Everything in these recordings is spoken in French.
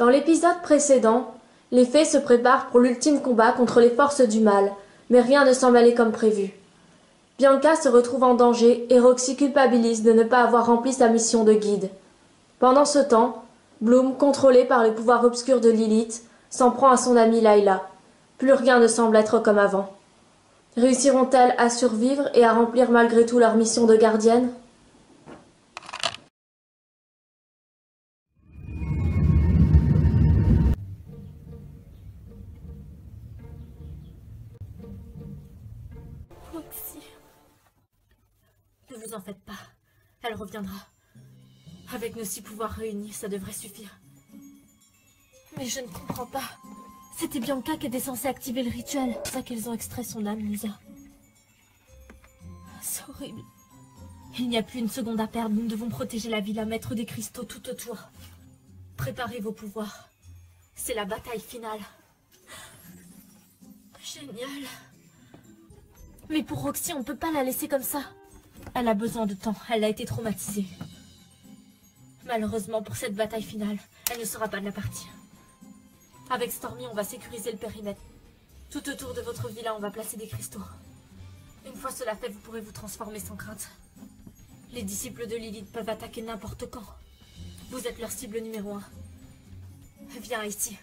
Dans l'épisode précédent, les fées se préparent pour l'ultime combat contre les forces du mal, mais rien ne semble aller comme prévu. Bianca se retrouve en danger et Roxy culpabilise de ne pas avoir rempli sa mission de guide. Pendant ce temps, Bloom, contrôlé par le pouvoir obscur de Lilith, s'en prend à son amie Layla. Plus rien ne semble être comme avant. Réussiront-elles à survivre et à remplir malgré tout leur mission de gardienne ? Roxy. Ne vous en faites pas. Elle reviendra. Avec nos 6 pouvoirs réunis, ça devrait suffire. Mais je ne comprends pas. C'était Bianca qui était censée activer le rituel. C'est ça qu'elles ont extrait son âme, Lisa. C'est horrible. Il n'y a plus une seconde à perdre. Nous devons protéger la villa, mettre des cristaux tout autour. Préparez vos pouvoirs. C'est la bataille finale. Génial. Mais pour Roxy, on ne peut pas la laisser comme ça. Elle a besoin de temps. Elle a été traumatisée. Malheureusement, pour cette bataille finale, elle ne sera pas de la partie. Avec Stormy, on va sécuriser le périmètre. Tout autour de votre villa, on va placer des cristaux. Une fois cela fait, vous pourrez vous transformer sans crainte. Les disciples de Lilith peuvent attaquer n'importe quand. Vous êtes leur cible numéro 1. Viens ici.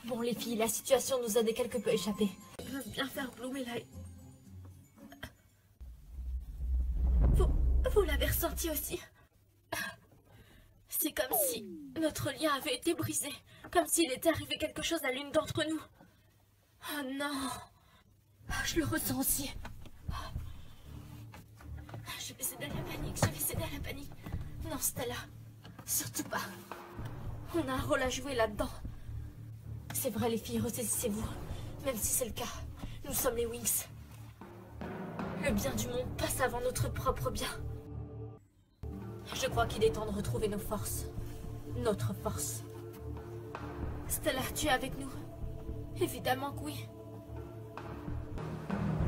Bon, les filles, la situation nous a quelque peu échappé. Ils peuvent bien faire bloomer là. Vous l'avez ressenti aussi? C'est comme si notre lien avait été brisé. Comme s'il était arrivé quelque chose à l'une d'entre nous. Oh non. Je le ressens aussi. Je vais céder à la panique, je vais céder à la panique. Non, Stella. Surtout pas. On a un rôle à jouer là-dedans. C'est vrai, les filles, ressaisissez-vous. Même si c'est le cas, nous sommes les Wings. Le bien du monde passe avant notre propre bien. Je crois qu'il est temps de retrouver nos forces. Notre force. Stella, tu es avec nous? Évidemment que oui.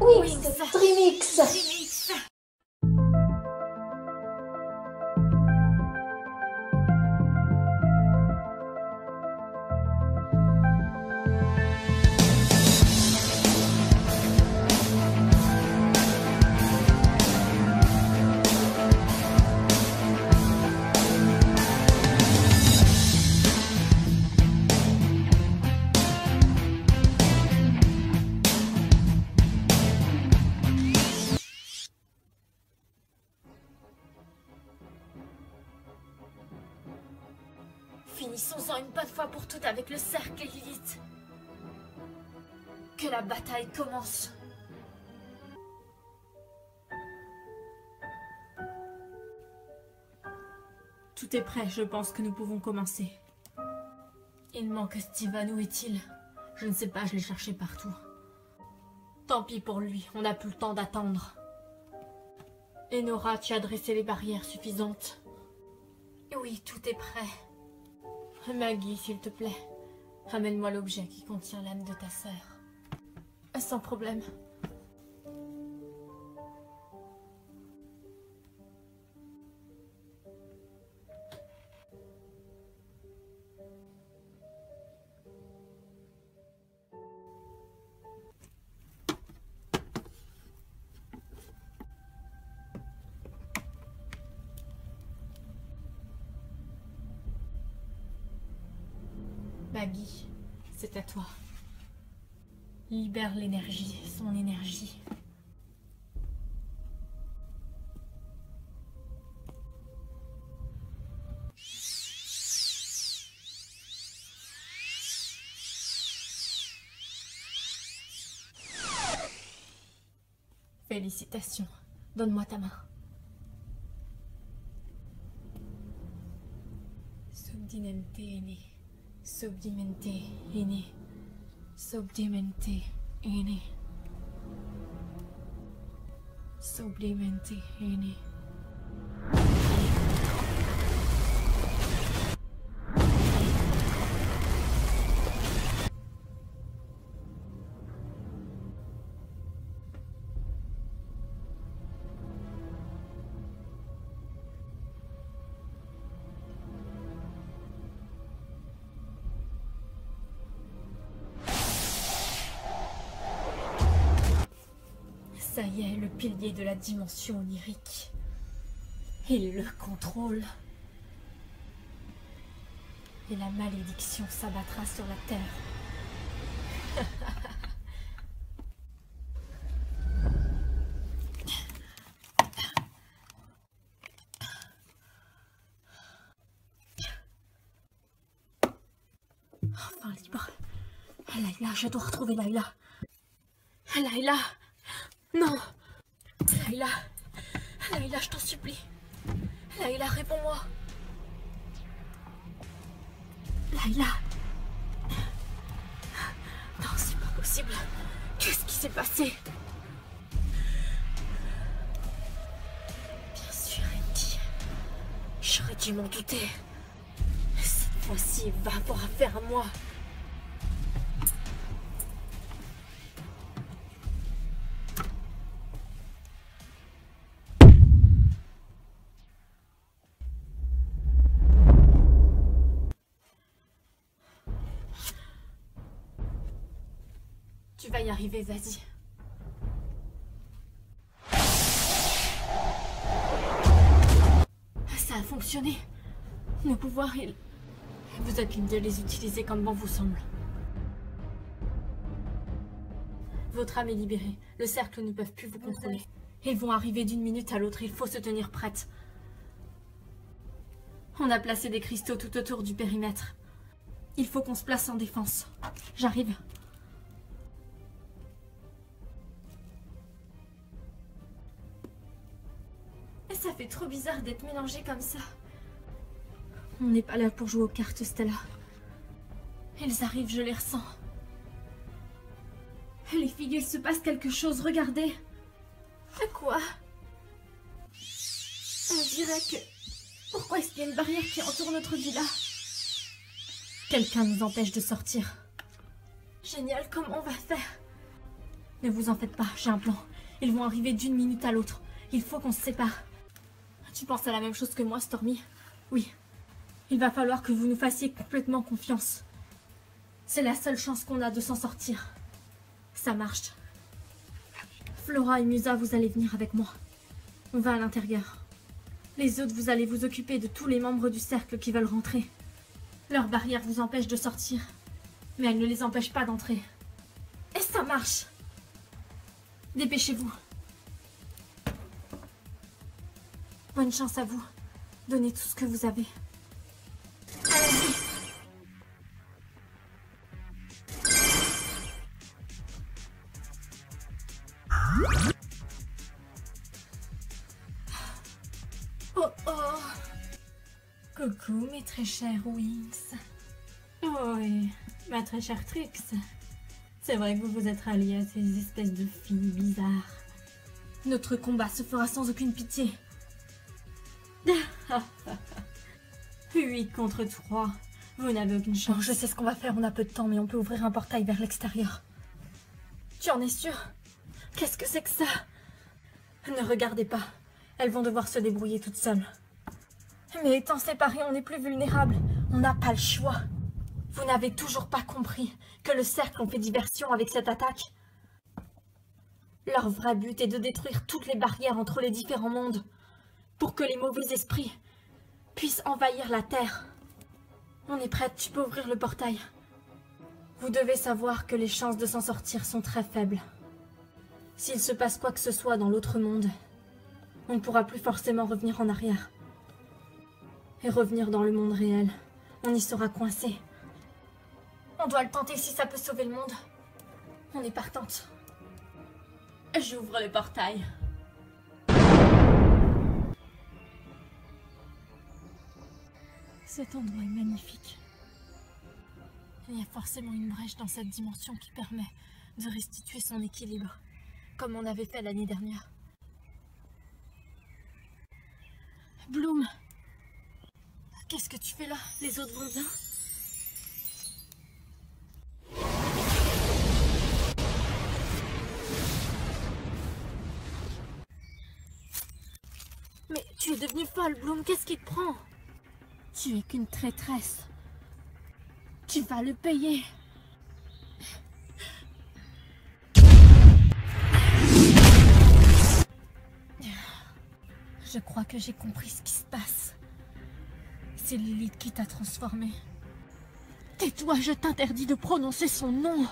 Wings Dreamix. Dreamix. Finissons-en une bonne fois pour toutes avec le cercle et Lilith. Que la bataille commence. Tout est prêt, je pense que nous pouvons commencer. Il manque Steven, où est-il? Je ne sais pas, je l'ai cherché partout. Tant pis pour lui, on n'a plus le temps d'attendre. Enora, tu as dressé les barrières suffisantes? Oui, tout est prêt. Maggie, s'il te plaît, ramène-moi l'objet qui contient l'âme de ta sœur. Sans problème. Maggie, c'est à toi. Libère l'énergie, son énergie. Félicitations. Donne-moi ta main. Subdimente ene. Subdimente ene. Subdimente ene. Subdimente ene. Ça y est, le pilier de la dimension onirique. Il le contrôle. Et la malédiction s'abattra sur la terre. Enfin libre. Layla, je dois retrouver Layla. Layla! Non! Layla! Layla, je t'en supplie! Layla, réponds-moi! Layla! Non, c'est pas possible! Qu'est-ce qui s'est passé? Bien sûr, Andy. J'aurais dû m'en douter. Cette fois-ci, il va avoir affaire à moi. Tu vas y arriver, vas-y. Ça a fonctionné. Nos pouvoirs, vous êtes libre de les utiliser comme bon vous semble. Votre âme est libérée. Le cercle ne peut plus vous contrôler. Ils vont arriver d'une minute à l'autre. Il faut se tenir prête. On a placé des cristaux tout autour du périmètre. Il faut qu'on se place en défense. J'arrive. Ça fait trop bizarre d'être mélangé comme ça. On n'est pas là pour jouer aux cartes, Stella. Ils arrivent, je les ressens. Les filles, il se passe quelque chose, regardez. Quoi? On dirait que... Pourquoi est-ce qu'il y a une barrière qui entoure notre villa? Quelqu'un nous empêche de sortir. Génial, comment on va faire? Ne vous en faites pas, j'ai un plan. Ils vont arriver d'une minute à l'autre. Il faut qu'on se sépare. Tu penses à la même chose que moi, Stormy? Oui. Il va falloir que vous nous fassiez complètement confiance. C'est la seule chance qu'on a de s'en sortir. Ça marche. Flora et Musa, vous allez venir avec moi. On va à l'intérieur. Les autres, vous allez vous occuper de tous les membres du cercle qui veulent rentrer. Leur barrière vous empêche de sortir. Mais elle ne les empêche pas d'entrer. Et ça marche! Dépêchez-vous. Bonne chance à vous. Donnez tout ce que vous avez. Allez-y. Oh oh. Coucou mes très chers Wings. Oh et ma très chère Trix. C'est vrai que vous vous êtes ralliés à ces espèces de filles bizarres. Notre combat se fera sans aucune pitié. 8 contre 3. Vous n'avez aucune chance. Je sais ce qu'on va faire, on a peu de temps, mais on peut ouvrir un portail vers l'extérieur. Tu en es sûr? Qu'est-ce que c'est que ça? Ne regardez pas. Elles vont devoir se débrouiller toutes seules. Mais étant séparés, on est plus vulnérables. On n'a pas le choix. Vous n'avez toujours pas compris que le cercle en fait diversion avec cette attaque? Leur vrai but est de détruire toutes les barrières entre les différents mondes, pour que les mauvais esprits puissent envahir la Terre. On est prête, tu peux ouvrir le portail. Vous devez savoir que les chances de s'en sortir sont très faibles. S'il se passe quoi que ce soit dans l'autre monde, on ne pourra plus forcément revenir en arrière. Et revenir dans le monde réel, on y sera coincé. On doit le tenter si ça peut sauver le monde. On est partante. J'ouvre le portail. Cet endroit est magnifique. Il y a forcément une brèche dans cette dimension qui permet de restituer son équilibre, comme on avait fait l'année dernière. Bloom, qu'est-ce que tu fais là? Les autres vont bien? Mais tu es devenue folle, Bloom, qu'est-ce qui te prend? Tu es qu'une traîtresse. Tu vas le payer. Je crois que j'ai compris ce qui se passe. C'est Lilith qui t'a transformée. Tais-toi, je t'interdis de prononcer son nom.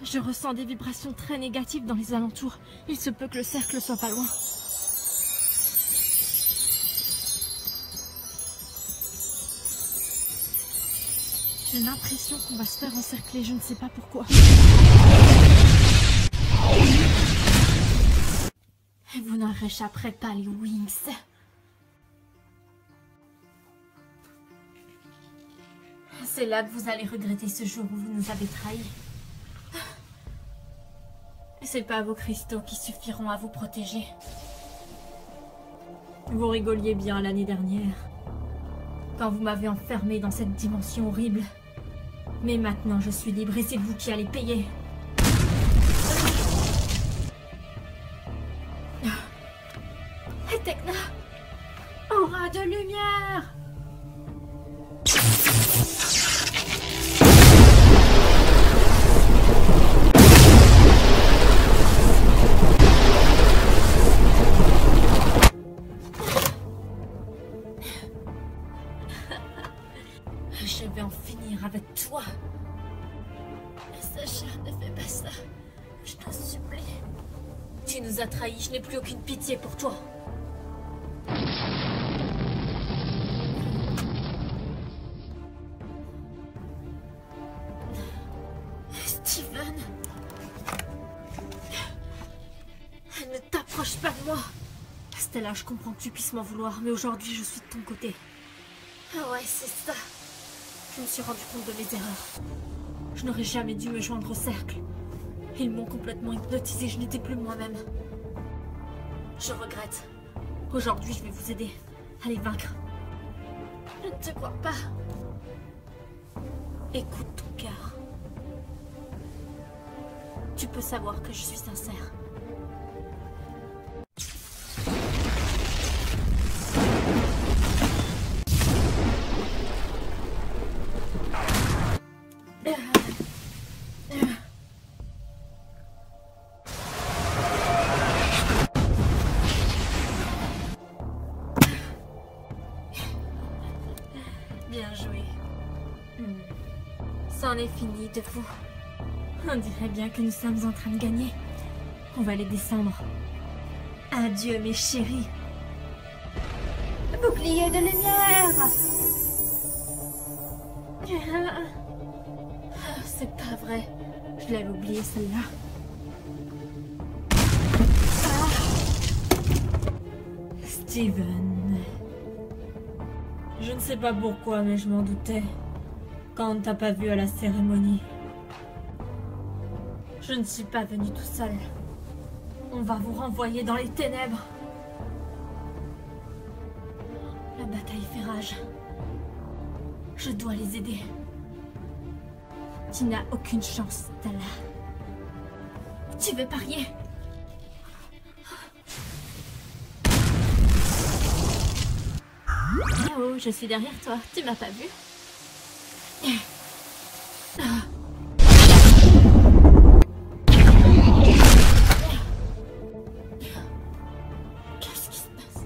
Je ressens des vibrations très négatives dans les alentours. Il se peut que le cercle soit pas loin. J'ai l'impression qu'on va se faire encercler, je ne sais pas pourquoi. Vous n'en réchapperez pas, les Wings. C'est là que vous allez regretter ce jour où vous nous avez trahis. C'est pas vos cristaux qui suffiront à vous protéger. Vous rigoliez bien l'année dernière, quand vous m'avez enfermé dans cette dimension horrible. Mais maintenant je suis libre et c'est vous qui allez payer. Tecna, aura de lumière! Je vais en finir avec toi. Sacha, ne fais pas ça. Je t'en supplie. Tu nous as trahis, je n'ai plus aucune pitié pour toi. Steven, ne t'approche pas de moi. Stella, je comprends que tu puisses m'en vouloir, mais aujourd'hui je suis de ton côté. Ah ouais, c'est ça. Je me suis rendu compte de mes erreurs. Je n'aurais jamais dû me joindre au cercle. Ils m'ont complètement hypnotisée, je n'étais plus moi-même. Je regrette. Aujourd'hui, je vais vous aider à les vaincre. Je ne te crois pas. Écoute ton cœur. Tu peux savoir que je suis sincère. Bien joué. C'en est fini de vous. On dirait bien que nous sommes en train de gagner. On va les descendre. Adieu mes chéris. Bouclier de lumière. C'est pas vrai. Je l'avais oublié celle-là. Steven. Je ne sais pas pourquoi, mais je m'en doutais. Quand on t'a pas vu à la cérémonie. Je ne suis pas venue tout seul. On va vous renvoyer dans les ténèbres. La bataille fait rage. Je dois les aider. Tu n'as aucune chance, Stella. Tu veux parier? Oh, je suis derrière toi. Tu m'as pas vu? Qu'est-ce qui se passe?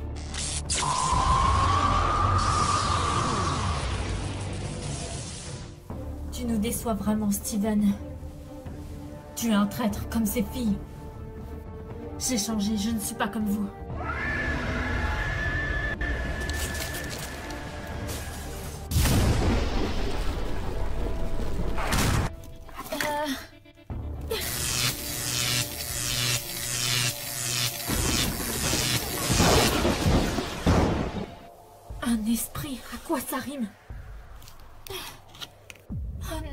Tu nous déçois vraiment, Steven. Tu es un traître comme ces filles. J'ai changé, je ne suis pas comme vous. Un esprit, à quoi ça rime? Oh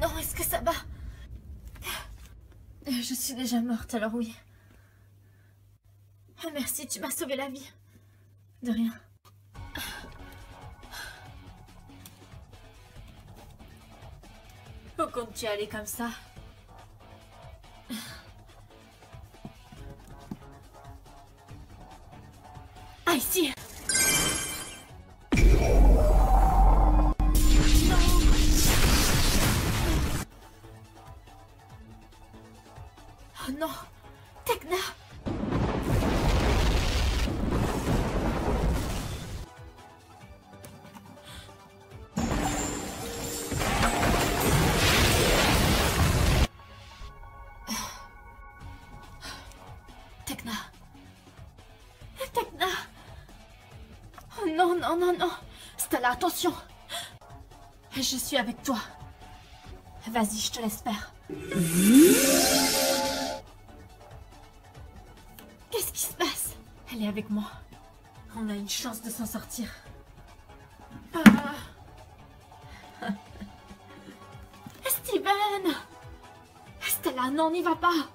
non, est-ce que ça va? Je suis déjà morte, alors oui. Oh, merci, tu m'as sauvé la vie. De rien. Où comptes-tu aller comme ça? Ah, ici! Oh non! Tecna! Tecna! Tecna! Oh non, non, non, non! Stella, attention! Je suis avec toi. Vas-y, je te laisse faire. Qu'est-ce qui se passe? Elle est avec moi. On a une chance de s'en sortir. Ah. Steven! Stella, non, n'y va pas!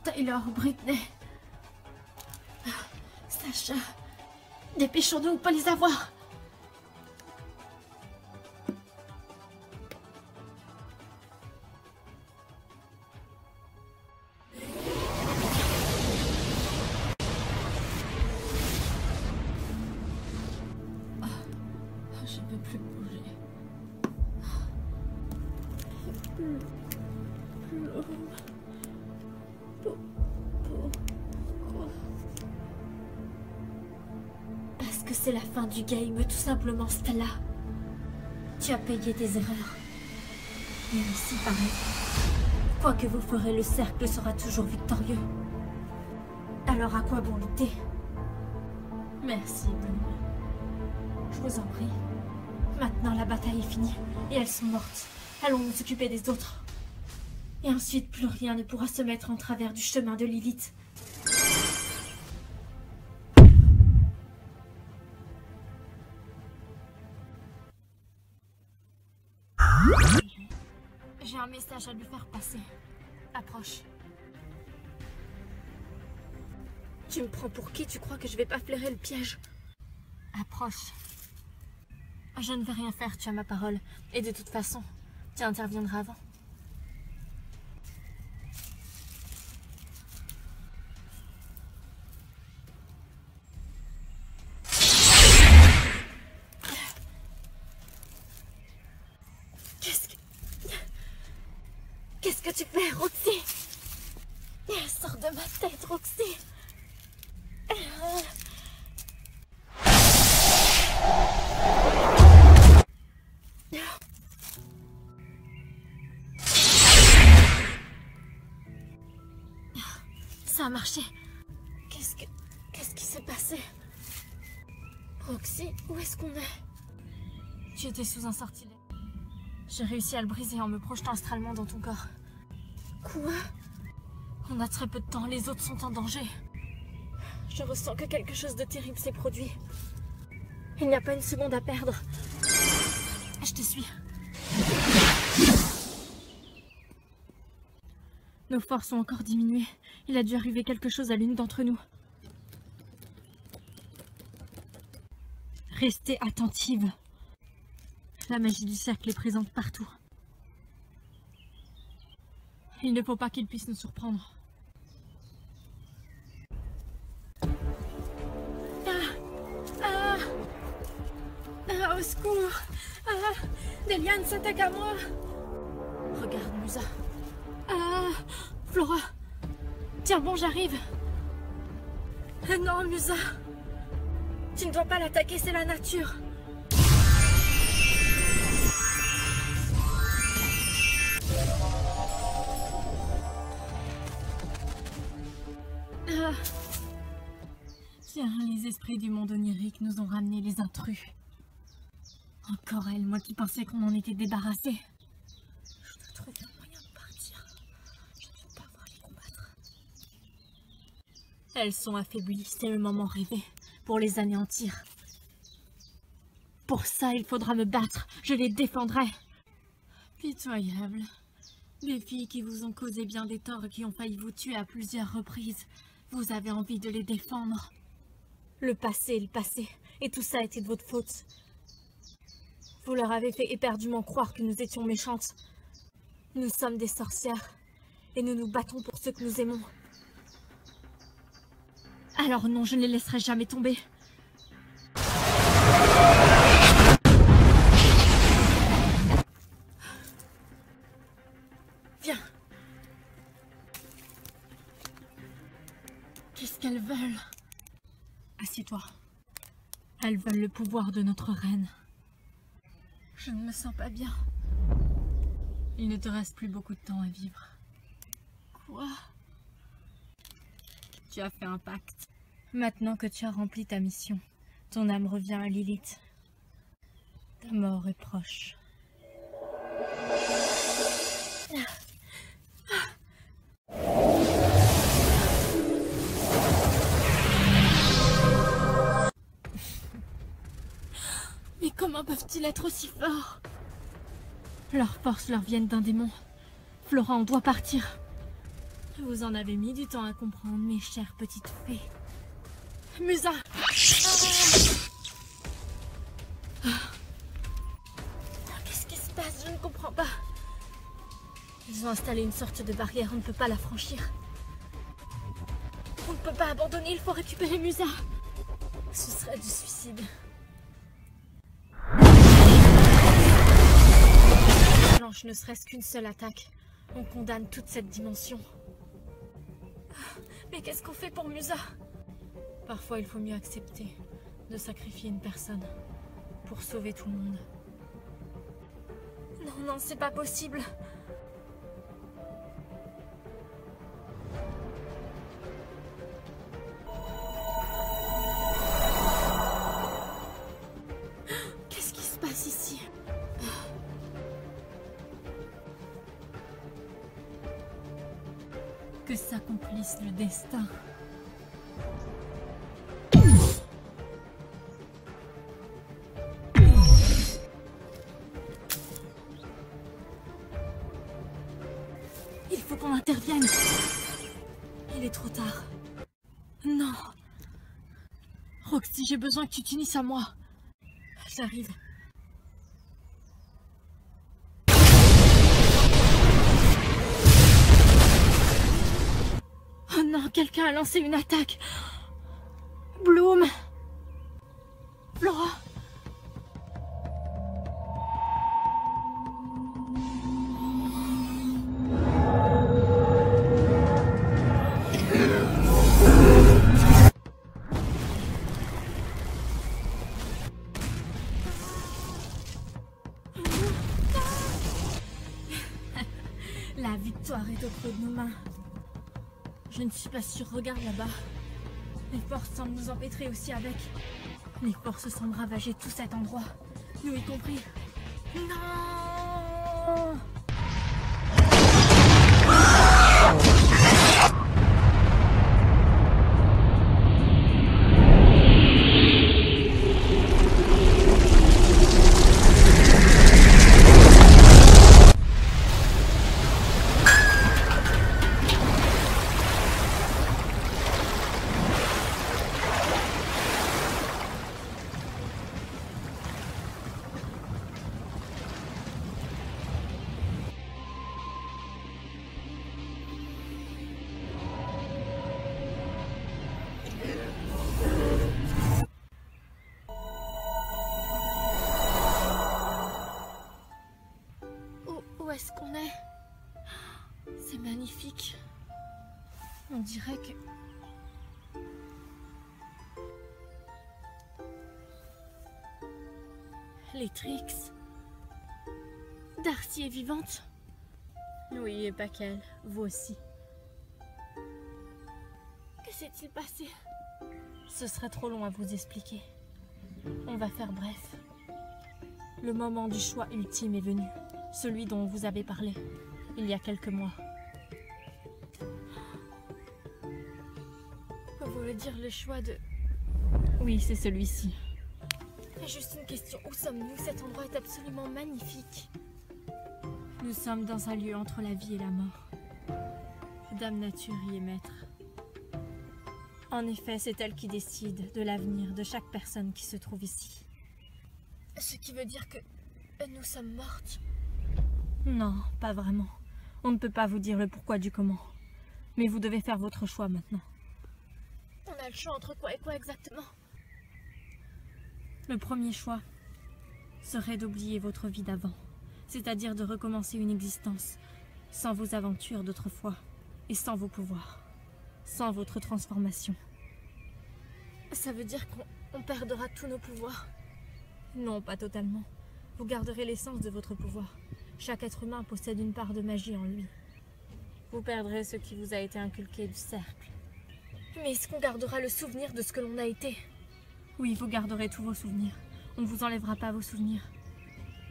Taylor, Britney, Sacha, dépêchons-nous, on peut les avoir. Je ne peux plus bouger. Pourquoi? Parce que c'est la fin du game, tout simplement, Stella. Tu as payé tes erreurs. Et aussi, pareil. Quoi que vous ferez, le cercle sera toujours victorieux. Alors à quoi bon lutter? Merci, Bloom. Je vous en prie. Maintenant, la bataille est finie. Et elles sont mortes. Allons nous occuper des autres. Et ensuite, plus rien ne pourra se mettre en travers du chemin de Lilith. J'ai un message à lui faire passer. Approche. Tu me prends pour qui? Tu crois que je vais pas flairer le piège? Approche. Je ne vais rien faire, tu as ma parole. Et de toute façon, tu interviendras avant. Qu'est-ce que tu fais, Roxy? Sors de ma tête, Roxy. Ça a marché. Qu'est-ce qui s'est passé? Roxy, où est-ce qu'on est? Tu étais sous un sortilège. J'ai réussi à le briser en me projetant astralement dans ton corps. Quoi? On a très peu de temps, les autres sont en danger. Je ressens que quelque chose de terrible s'est produit. Il n'y a pas une seconde à perdre. Je te suis. Nos forces ont encore diminué. Il a dû arriver quelque chose à l'une d'entre nous. Restez attentive. La magie du cercle est présente partout. Il ne faut pas qu'il puisse nous surprendre. Au secours! Des lianes s'attaquent à moi! Regarde, Musa. Flora! Tiens bon, j'arrive! Non, Musa! Tu ne dois pas l'attaquer, c'est la nature! Tiens, les esprits du monde onirique nous ont ramené les intrus. Encore elle, moi qui pensais qu'on en était débarrassé. Je dois trouver un moyen de partir. Je ne veux pas voir les combattre. Elles sont affaiblies, c'est le moment rêvé pour les anéantir. Pour ça, il faudra me battre. Je les défendrai. Pitoyable. Des filles qui vous ont causé bien des torts et qui ont failli vous tuer à plusieurs reprises. Vous avez envie de les défendre. Le passé est le passé, et tout ça était de votre faute. Vous leur avez fait éperdument croire que nous étions méchantes. Nous sommes des sorcières, et nous nous battons pour ceux que nous aimons. Alors non, je ne les laisserai jamais tomber. Viens. Qu'est-ce qu'elles veulent? Assieds-toi. Elles veulent le pouvoir de notre reine. Je ne me sens pas bien. Il ne te reste plus beaucoup de temps à vivre. Quoi? Tu as fait un pacte. Maintenant que tu as rempli ta mission, ton âme revient à Lilith. Ta mort est proche. Mais comment peuvent-ils être aussi forts? Leurs forces leur viennent d'un démon. Flora, on doit partir. Vous en avez mis du temps à comprendre, mes chères petites fées. Musa! Qu'est-ce qui se passe? Je ne comprends pas. Ils ont installé une sorte de barrière, on ne peut pas la franchir. On ne peut pas abandonner, il faut récupérer Musa. Ce serait du suicide. Blanche, ne serait-ce qu'une seule attaque. On condamne toute cette dimension. Mais qu'est-ce qu'on fait pour Musa? Parfois, il faut mieux accepter de sacrifier une personne pour sauver tout le monde. Non, non, c'est pas possible. Qu'est-ce qui se passe ici? Que s'accomplisse le destin. Il faut qu'on intervienne. Il est trop tard. Non. Roxy, j'ai besoin que tu t'unisses à moi. J'arrive. Oh non, quelqu'un a lancé une attaque. Bloom. Flora. La victoire est au creux de nos mains. Je ne suis pas sûre, regarde là-bas. Les forces semblent nous empêtrer aussi avec. Les forces semblent ravager tout cet endroit. Nous y compris. Non! On dirait que... Les Trix... Darcy est vivante? Oui, et pas qu'elle, vous aussi. Que s'est-il passé? Ce serait trop long à vous expliquer. On va faire bref. Le moment du choix ultime est venu. Celui dont vous avez parlé, il y a quelques mois. Vous voulez dire le choix de... Oui, c'est celui-ci. Juste une question, où sommes-nous? Cet endroit est absolument magnifique. Nous sommes dans un lieu entre la vie et la mort. Dame Nature y est maître. En effet, c'est elle qui décide de l'avenir de chaque personne qui se trouve ici. Ce qui veut dire que nous sommes mortes. Non, pas vraiment. On ne peut pas vous dire le pourquoi du comment. Mais vous devez faire votre choix maintenant. On a le choix entre quoi et quoi exactement? Le premier choix serait d'oublier votre vie d'avant. C'est-à-dire de recommencer une existence sans vos aventures d'autrefois et sans vos pouvoirs. Sans votre transformation. Ça veut dire qu'on perdra tous nos pouvoirs? Non, pas totalement. Vous garderez l'essence de votre pouvoir. Chaque être humain possède une part de magie en lui. Vous perdrez ce qui vous a été inculqué du cercle. Mais est-ce qu'on gardera le souvenir de ce que l'on a été? Oui, vous garderez tous vos souvenirs. On ne vous enlèvera pas vos souvenirs.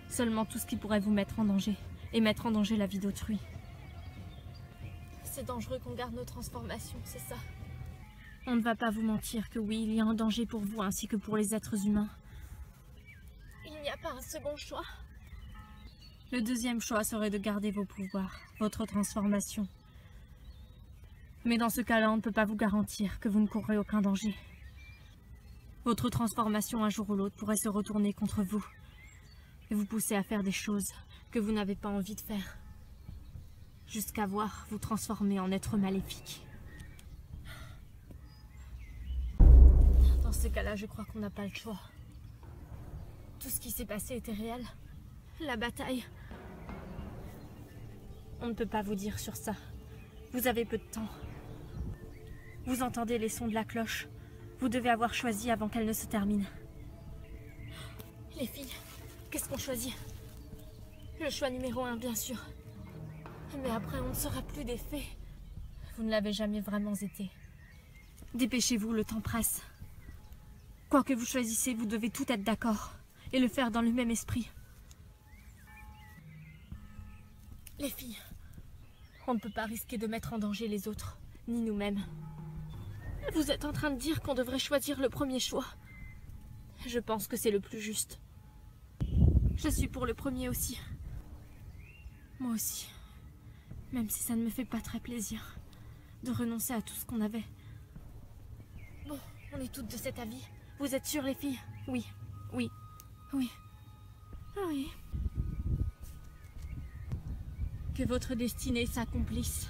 Seulement tout ce qui pourrait vous mettre en danger. Et mettre en danger la vie d'autrui. C'est dangereux qu'on garde nos transformations, c'est ça? On ne va pas vous mentir que oui, il y a un danger pour vous ainsi que pour les êtres humains. Il n'y a pas un second choix? Le deuxième choix serait de garder vos pouvoirs, votre transformation. Mais dans ce cas-là, on ne peut pas vous garantir que vous ne courrez aucun danger. Votre transformation, un jour ou l'autre, pourrait se retourner contre vous et vous pousser à faire des choses que vous n'avez pas envie de faire. Jusqu'à voir vous transformer en être maléfique. Dans ces cas-là, je crois qu'on n'a pas le choix. Tout ce qui s'est passé était réel. La bataille. On ne peut pas vous dire sur ça. Vous avez peu de temps. Vous entendez les sons de la cloche. Vous devez avoir choisi avant qu'elle ne se termine. Les filles, qu'est-ce qu'on choisit? Le choix numéro 1, bien sûr. Mais après, on ne sera plus des fées. Vous ne l'avez jamais vraiment été. Dépêchez-vous, le temps presse. Quoi que vous choisissez, vous devez tout être d'accord. Et le faire dans le même esprit. Les filles. On ne peut pas risquer de mettre en danger les autres, ni nous-mêmes. Vous êtes en train de dire qu'on devrait choisir le premier choix? Je pense que c'est le plus juste. Je suis pour le premier aussi. Moi aussi. Même si ça ne me fait pas très plaisir de renoncer à tout ce qu'on avait. Bon, on est toutes de cet avis. Vous êtes sûres, les filles? Oui, oui, oui. Oui. Que votre destinée s'accomplisse.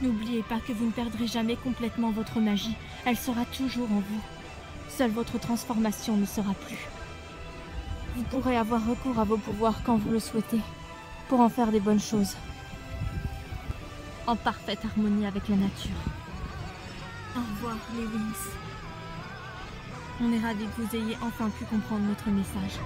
N'oubliez pas que vous ne perdrez jamais complètement votre magie. Elle sera toujours en vous. Seule votre transformation ne sera plus. Vous pourrez avoir recours à vos pouvoirs quand vous le souhaitez, pour en faire des bonnes choses. En parfaite harmonie avec la nature. Au revoir, les Wings. On est ravis que vous ayez enfin pu comprendre notre message.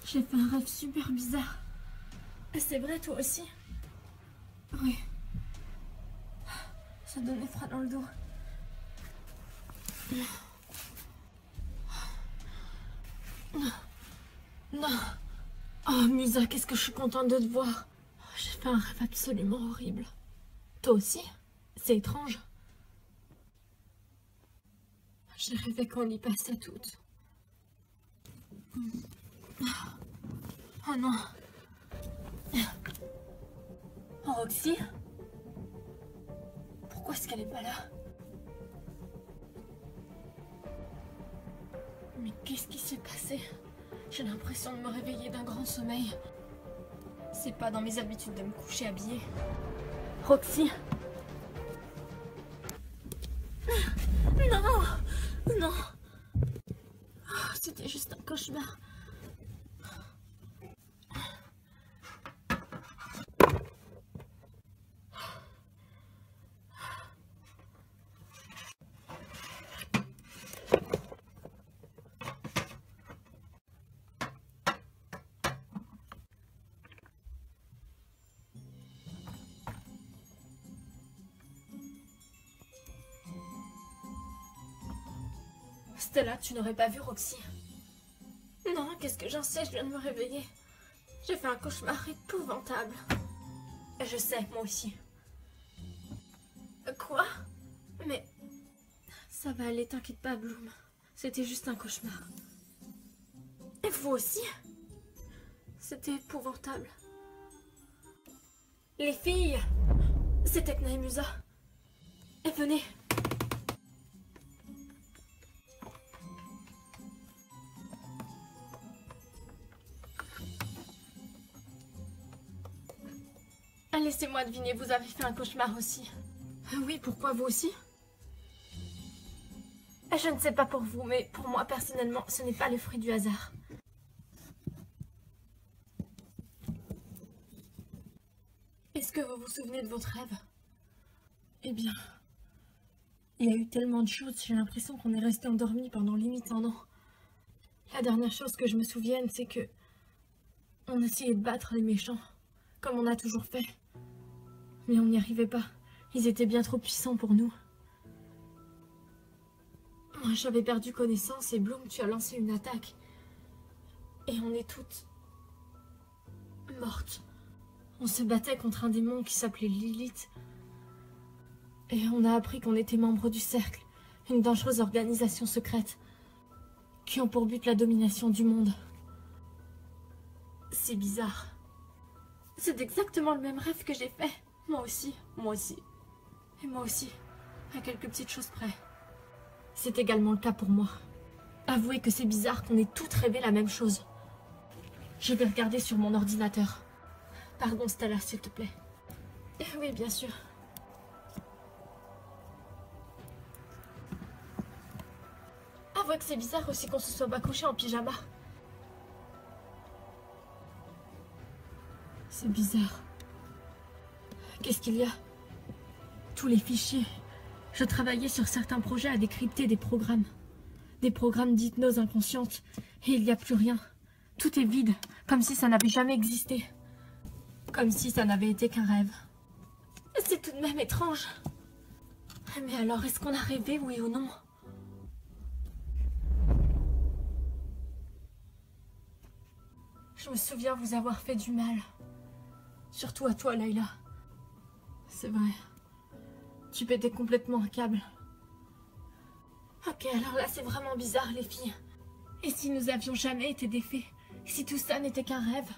J'ai fait un rêve super bizarre. C'est vrai, toi aussi? Oui. Ça donnait froid dans le dos. Non. Oh, Musa, qu'est-ce que je suis contente de te voir. J'ai fait un rêve absolument horrible. Toi aussi? C'est étrange. J'ai rêvé qu'on y passait toutes. Oh non. Oh, Roxy? Pourquoi est-ce qu'elle est pas là? Mais qu'est-ce qui s'est passé? J'ai l'impression de me réveiller d'un grand sommeil. C'est pas dans mes habitudes de me coucher habillée. Roxy? Non! Non! Oh, c'était juste un cauchemar. Stella, tu n'aurais pas vu Roxy? Non, qu'est-ce que j'en sais, je viens de me réveiller. J'ai fait un cauchemar épouvantable. Je sais, moi aussi. Quoi? Mais... ça va aller, t'inquiète pas, Bloom. C'était juste un cauchemar. Et vous aussi? C'était épouvantable. Les filles! C'est Tekna et Musa. Et venez. Laissez-moi deviner, vous avez fait un cauchemar aussi. Oui, pourquoi vous aussi? Je ne sais pas pour vous, mais pour moi, personnellement, ce n'est pas le fruit du hasard. Est-ce que vous vous souvenez de votre rêve? Eh bien, il y a eu tellement de choses, j'ai l'impression qu'on est resté endormi pendant limite un an. La dernière chose que je me souvienne, c'est que on essayait de battre les méchants, comme on a toujours fait. Mais on n'y arrivait pas. Ils étaient bien trop puissants pour nous. Moi, j'avais perdu connaissance et Bloom, tu as lancé une attaque. Et on est toutes... mortes. On se battait contre un démon qui s'appelait Lilith. Et on a appris qu'on était membres du Cercle, une dangereuse organisation secrète, qui ont pour but la domination du monde. C'est bizarre. C'est exactement le même rêve que j'ai fait. Moi aussi. Et moi aussi, à quelques petites choses près. C'est également le cas pour moi. Avouez que c'est bizarre qu'on ait toutes rêvé la même chose. Je vais regarder sur mon ordinateur. Pardon, Stella, s'il te plaît. Oui, bien sûr. Avouez que c'est bizarre aussi qu'on se soit pas couché en pyjama. C'est bizarre. Qu'est-ce qu'il y a? Tous les fichiers. Je travaillais sur certains projets à décrypter des programmes. Des programmes d'hypnose inconsciente. Et il n'y a plus rien. Tout est vide, comme si ça n'avait jamais existé. Comme si ça n'avait été qu'un rêve. C'est tout de même étrange. Mais alors, est-ce qu'on a rêvé, oui ou non? Je me souviens vous avoir fait du mal. Surtout à toi, Layla. C'est vrai. Tu pétais complètement un câble. Ok, alors là, c'est vraiment bizarre, les filles. Et si nous avions jamais été défaits? Si tout ça n'était qu'un rêve?